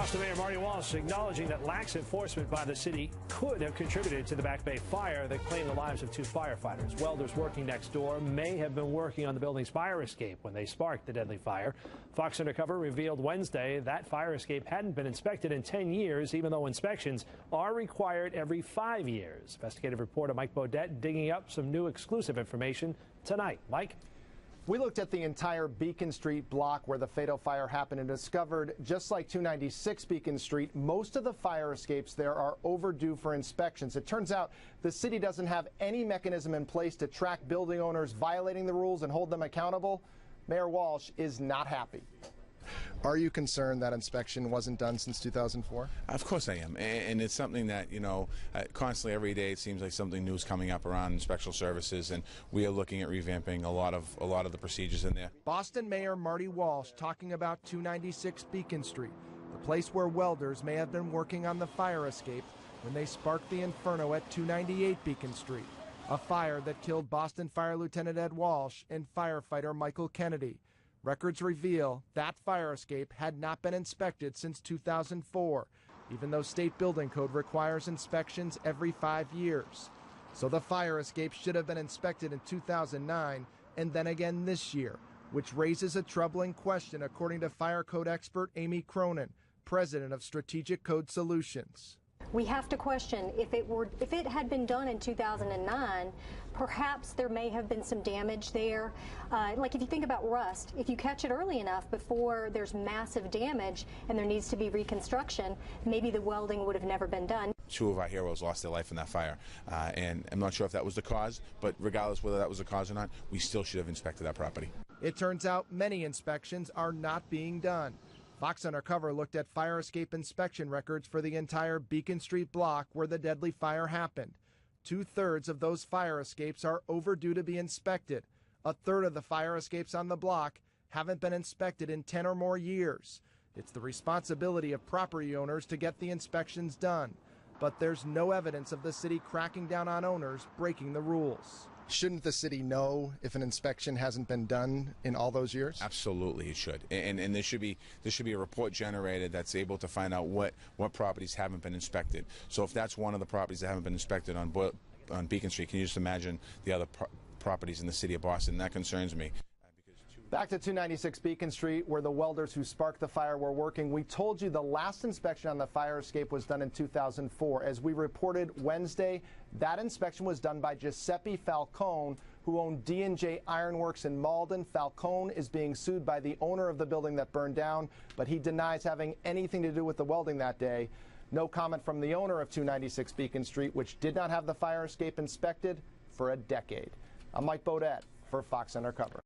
Boston Mayor Marty Walsh acknowledging that lax enforcement by the city could have contributed to the Back Bay fire that claimed the lives of 2 firefighters. Welders working next door may have been working on the building's fire escape when they sparked the deadly fire. Fox Undercover revealed Wednesday that fire escape hadn't been inspected in 10 years, even though inspections are required every 5 years. Investigative reporter Mike Beaudet digging up some new exclusive information tonight. Mike? We looked at the entire Beacon Street block where the fatal fire happened and discovered, just like 296 Beacon Street, most of the fire escapes there are overdue for inspections. It turns out the city doesn't have any mechanism in place to track building owners violating the rules and hold them accountable. Mayor Walsh is not happy. Are you concerned that inspection wasn't done since 2004? Of course I am, and it's something that, constantly every day it seems like something new is coming up around inspection services, and we are looking at revamping a lot of the procedures in there. Boston Mayor Marty Walsh talking about 296 Beacon Street, the place where welders may have been working on the fire escape when they sparked the inferno at 298 Beacon Street, a fire that killed Boston Fire Lieutenant Ed Walsh and firefighter Michael Kennedy. Records reveal that fire escape had not been inspected since 2004, even though state building code requires inspections every 5 years. So the fire escape should have been inspected in 2009 and then again this year, which raises a troubling question according to fire code expert Amy Cronin, president of Strategic Code Solutions. We have to question if it had been done in 2009, perhaps there may have been some damage there. Like if you think about rust, if you catch it early enough before there's massive damage and there needs to be reconstruction, maybe the welding would have never been done. 2 of our heroes lost their life in that fire, and I'm not sure if that was the cause, but regardless whether that was the cause or not, we still should have inspected that property. It turns out many inspections are not being done. Fox Undercover looked at fire escape inspection records for the entire Beacon Street block where the deadly fire happened. 2/3 of those fire escapes are overdue to be inspected. 1/3 of the fire escapes on the block haven't been inspected in 10 or more years. It's the responsibility of property owners to get the inspections done. But there's no evidence of the city cracking down on owners breaking the rules. Shouldn't the city know if an inspection hasn't been done in all those years? Absolutely, it should. And there should be a report generated that's able to find out what properties haven't been inspected. So if that's one of the properties that haven't been inspected on Beacon Street, can you just imagine the other properties in the city of Boston? That concerns me. Back to 296 Beacon Street, where the welders who sparked the fire were working. We told you the last inspection on the fire escape was done in 2004. As we reported Wednesday, that inspection was done by Giuseppe Falcone, who owned D&J Ironworks in Malden. Falcone is being sued by the owner of the building that burned down, but he denies having anything to do with the welding that day. No comment from the owner of 296 Beacon Street, which did not have the fire escape inspected for a decade. I'm Mike Beaudet for Fox Undercover.